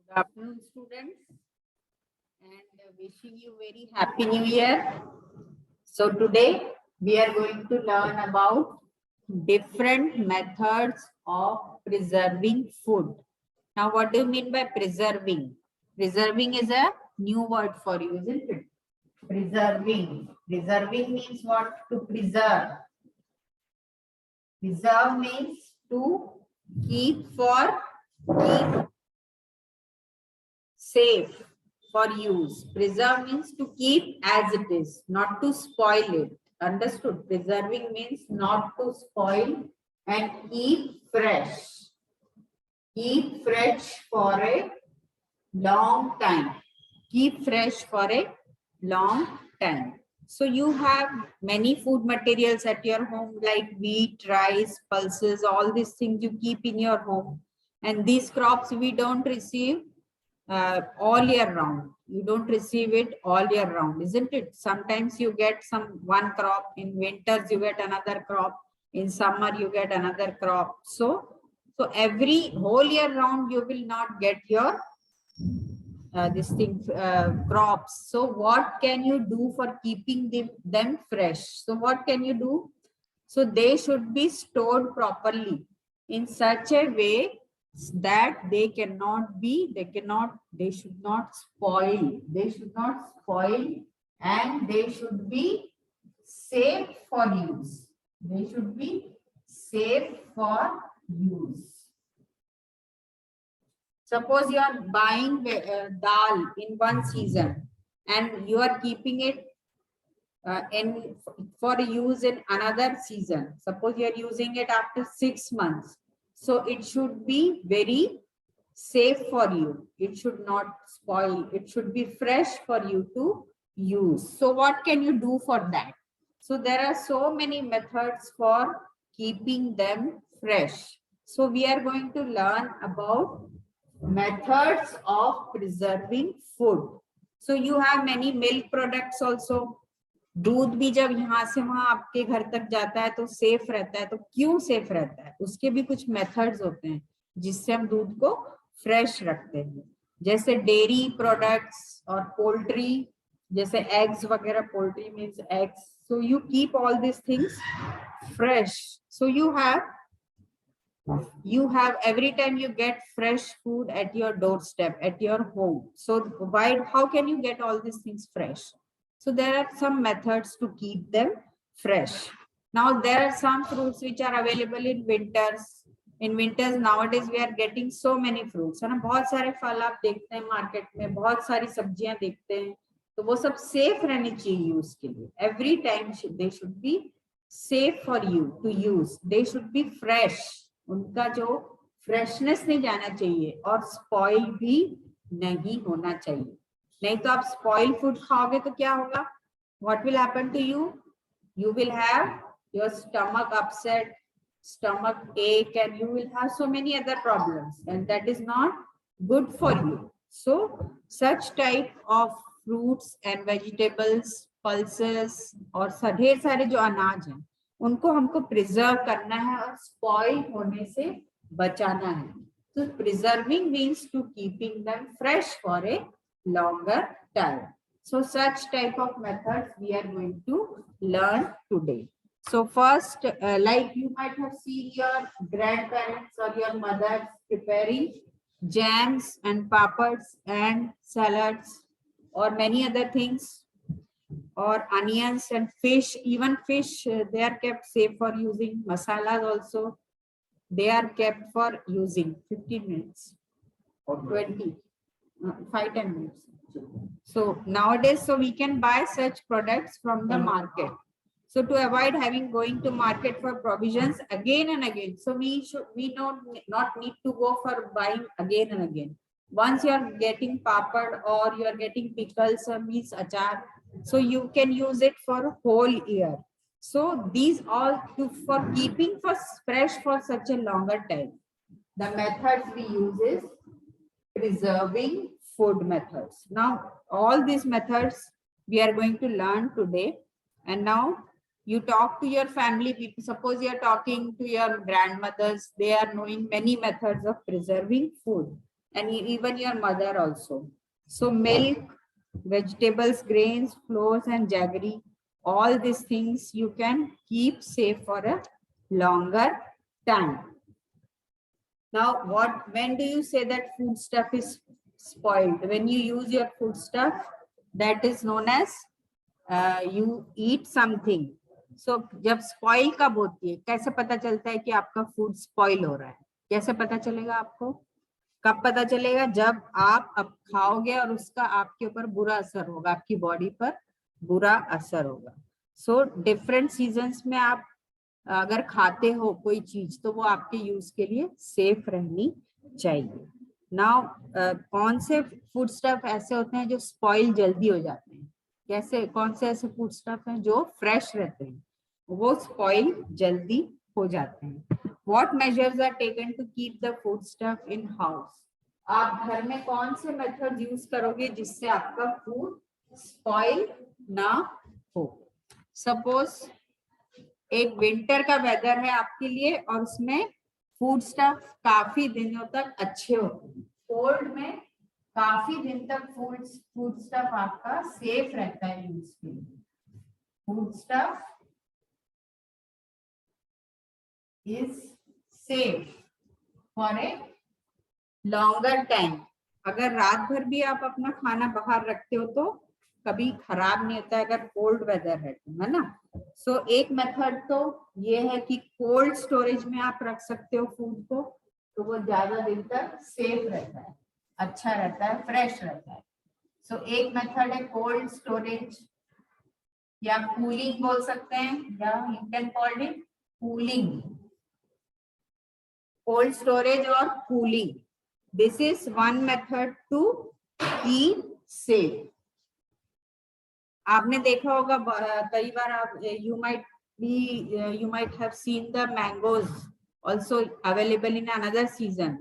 Good afternoon, students, and wishing you very happy new year. So today we are going to learn about different methods of preserving food. Now, what do you mean by preserving? Preserving is a new word for you, isn't it? Preserving. Preserving means what? To preserve. Preserve means to keep safe for use. Preserve means to keep as it is, not to spoil it. Understood? Preserving means not to spoil and keep fresh. Keep fresh for a long time. Keep fresh for a long time. So you have many food materials at your home like wheat, rice, pulses, all these things you keep in your home. And these crops we don't receive all year round. You don't receive it all year round, isn't it? Sometimes you get one crop, in winters you get another crop, in summer you get another crop. So every whole year round you will not get your crops. So what can you do for keeping them fresh? So what can you do? So they should be stored properly in such a way that they should not spoil. They should not spoil and they should be safe for use. They should be safe for use. Suppose you are buying dal in one season and you are keeping it for use in another season. Suppose you are using it after 6 months. So it should be very safe for you. It should not spoil. It should be fresh for you to use. So what can you do for that? So there are so many methods for keeping them fresh. So we are going to learn about methods of preserving food. So you have many milk products also. दूध भी जब यहाँ से वहां आपके घर तक जाता है तो सेफ रहता है. तो क्यों सेफ रहता है? उसके भी कुछ मेथड्स होते हैं जिससे हम दूध को फ्रेश रखते हैं. जैसे डेयरी प्रोडक्ट्स और पोल्ट्री, जैसे एग्स वगैरह. Poultry means eggs. So you keep all this things fresh. So you have every time you get fresh food at your doorstep, at your home. So how can you get all these things fresh? So there are some methods to keep them fresh. Now there are some fruits which are available in winters. In winters nowadays we are getting so many fruits. है ना, बहुत सारे फल आप देखते हैं market में, बहुत सारी सब्जियां देखते हैं. तो वो सब सेफ रहनी चाहिए यूज के लिए. Every time they should be safe for you to use. They should be fresh. उनका जो फ्रेशनेस नहीं जाना चाहिए और स्पॉइल भी नहीं होना चाहिए. नहीं तो आप स्पॉइल फूड खाओगे तो क्या होगा? What will happen to you? You will have your stomach upset, stomach ache, and you will have so many other problems, and that is not good for you. So such type of fruits and vegetables, pulses और ढेर सारे जो अनाज हैं उनको हमको preserve करना है और स्पॉइल होने से बचाना है. तो preserving means to keeping them fresh for a longer time. So such type of methods we are going to learn today. So first, like you might have seen your grandparents or your mothers preparing jams and papads and salads or many other things, or onions and fish. Even fish, they are kept safe for using. Masalas also, they are kept for using 15 minutes or 20. 5-10 minutes. So nowadays, so we can buy such products from the market. So to avoid having going to market for provisions again and again, so we not need to go for buying again and again. Once you are getting papad or you are getting pickles or means achar, so you can use it for whole year. So these all for keeping for fresh for such a longer time. The methods we use is preserving food methods. Now all these methods we are going to learn today. And now you talk to your family people. Suppose you are talking to your grandmothers, they are knowing many methods of preserving food. and even your mother also. So milk, vegetables, grains, flours, and jaggery, all these things you can keep safe for a longer time. Now, when do you say that food stuff is spoiled? When you use your food stuff, that is known as you eat something. So, जब spoil कब होती है? कैसे पता चलता है कि आपका food spoil हो रहा है? कैसे पता चलेगा आपको? कब पता चलेगा? जब आप अब खाओगे और उसका आपके ऊपर बुरा असर होगा, आपकी बॉडी पर बुरा असर होगा. सो डिफरेंट सीजन्स में आप अगर खाते हो कोई चीज तो वो आपके यूज के लिए सेफ रहनी चाहिए. नाउ कौन से फूड स्टफ ऐसे होते हैं जो स्पॉइल जल्दी हो जाते हैं? कैसे, कौन से ऐसे फूड स्टफ हैं जो फ्रेश रहते हैं वो स्पॉइल जल्दी हो जाते हैं? What measures are taken to keep the food stuff in house? आप घर में कौन से मेथड यूज करोगे जिससे आपका फूड स्पॉइल ना हो? सपोज एक विंटर का वेदर है आपके लिए और उसमें फूड स्टफ काफी दिनों तक अच्छे होते हैं. कोल्ड में काफी दिन तक फूड स्टफ आपका सेफ रहता है यूज के लिए. Food stuff is safe for a longer time. अगर रात भर भी आप अपना खाना बाहर रखते हो तो कभी खराब नहीं होता है अगर कोल्ड वेदर है ना. सो एक मेथड तो ये है कि कोल्ड स्टोरेज में आप रख सकते हो फूड को, तो वो ज्यादा दिन तक सेफ रहता है, अच्छा रहता है, फ्रेश रहता है. सो एक मेथड है कोल्ड स्टोरेज या कूलिंग बोल सकते हैं, या you can call it cooling. Cold storage और cooling, this is one method to keep safe. आपने देखा होगा कई बार आप you might have seen the mangoes also available in another season.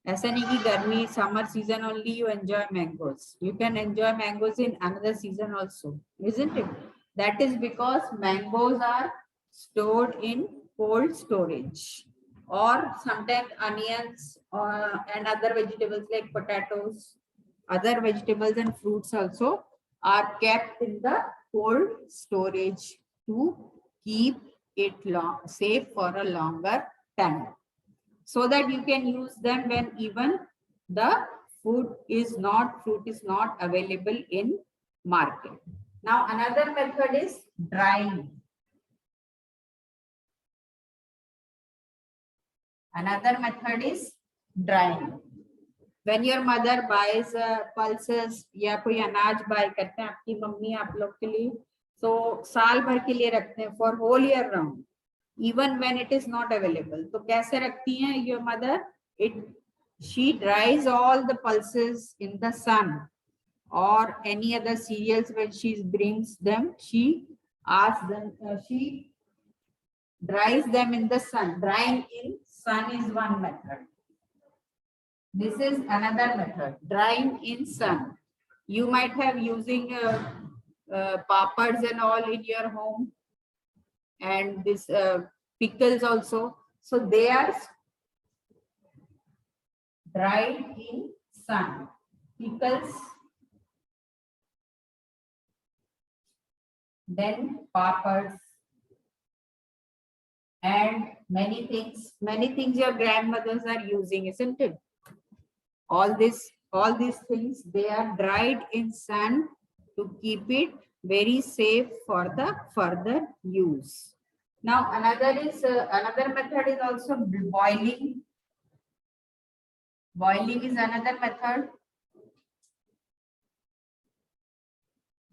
ऐसा नहीं कि गर्मी summer season only you enjoy mangoes. You can enjoy mangoes in another season also, isn't it? That is because mangoes are stored in cold storage, or sometimes onions and other vegetables like potatoes, other vegetables and fruits also are kept in the cold storage to keep it safe for a longer time, so that you can use them when even the fruit is not available in market. Now another method is drying. Another method is drying. When your mother buys pulses या कोई अनाज buy करते हैं आपकी mummy आप लोग के लिए, तो साल भर के लिए रखते हैं for whole year round, even when it is not available. तो कैसे रखती हैं your mother? She dries all the pulses in the sun or any other cereals. When she brings them, she asks them, she dries them in the sun. Drying in sun is one method. This is another method, drying in sun. You might have using papads and all in your home, and this pickles also. So they are dried in sun. Pickles, then papads, and many things your grandmothers are using, isn't it? All these things, they are dried in sun to keep it very safe for the further use. Now another method is also boiling. Boiling is another method.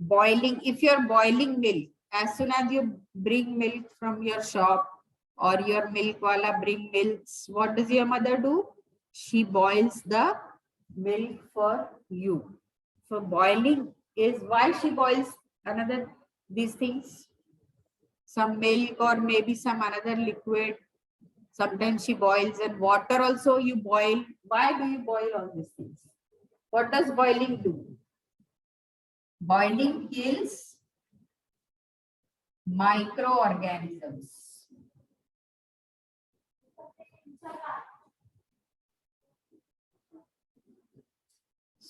Boiling, if you're boiling milk, as soon as you bring milk from your shop or your milk wala bring milks, what does your mother do? She boils the milk for you. So boiling is why she boils these things, some milk or maybe some another liquid. Sometimes she boils, and water also you boil. Why do you boil all these things? What does boiling do? Boiling kills microorganisms.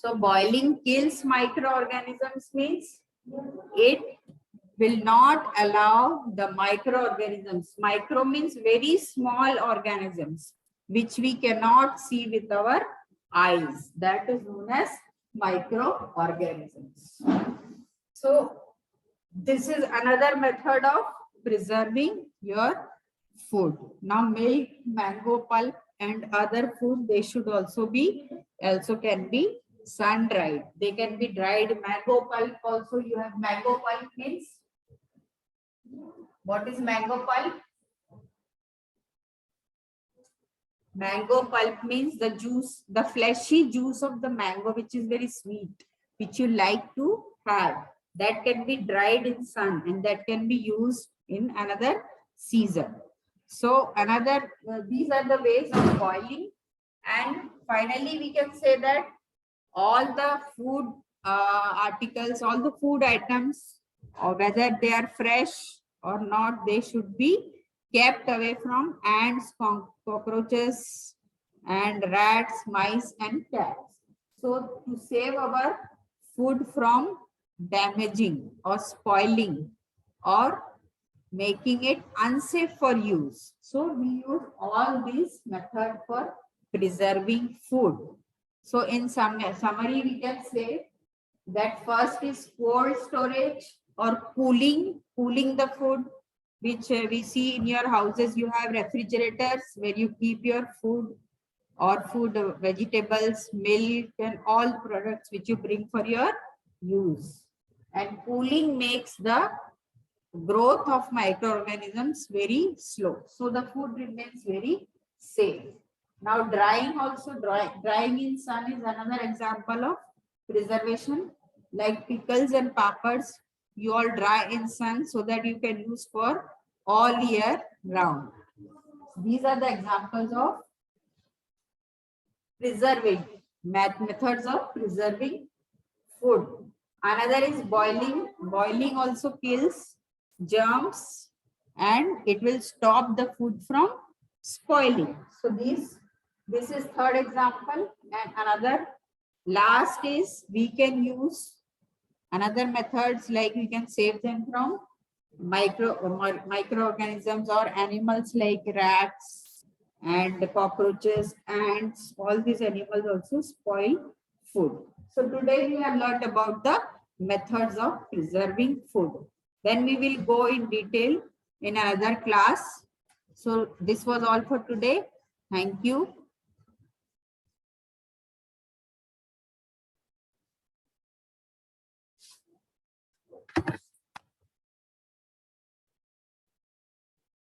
So boiling kills microorganisms means it will not allow the microorganisms. Micro means very small organisms which we cannot see with our eyes. That is known as microorganisms. So this is another method of preserving your food. Now milk, mango pulp and other food, they should also can be sun dried. They can be dried. Mango pulp also, you have mango pulp means, what is mango pulp? Mango pulp means the juice, the fleshy juice of the mango, which is very sweet, which you like to have. That can be dried in sun and that can be used in another season. So these are the ways of boiling. And finally, we can say that all the food articles, all the food items, or whether they are fresh or not, they should be kept away from ants, cockroaches, and rats, mice, and cats. So to save our food from damaging or spoiling or making it unsafe for use. So we use all these methods for preserving food. So in summary, we can say that first is cold storage or cooling the food, which we see in your houses. You have refrigerators where you keep your food or vegetables, milk, and all products which you bring for your use. And cooling makes the growth of microorganisms very slow. So the food remains very safe. Now drying also, drying in sun is another example of preservation. Like pickles and papads, you all dry in sun so that you can use for all year round. These are the examples of preserving, methods of preserving food. Another is boiling. Boiling also kills germs and it will stop the food from spoiling. So this is third example. And another last is we can use another methods, like we can save them from microorganisms or animals like rats and cockroaches, ants. All these animals also spoil food. So today we have learned about the methods of preserving food. Then we will go in detail in another class. So this was all for today. Thank you.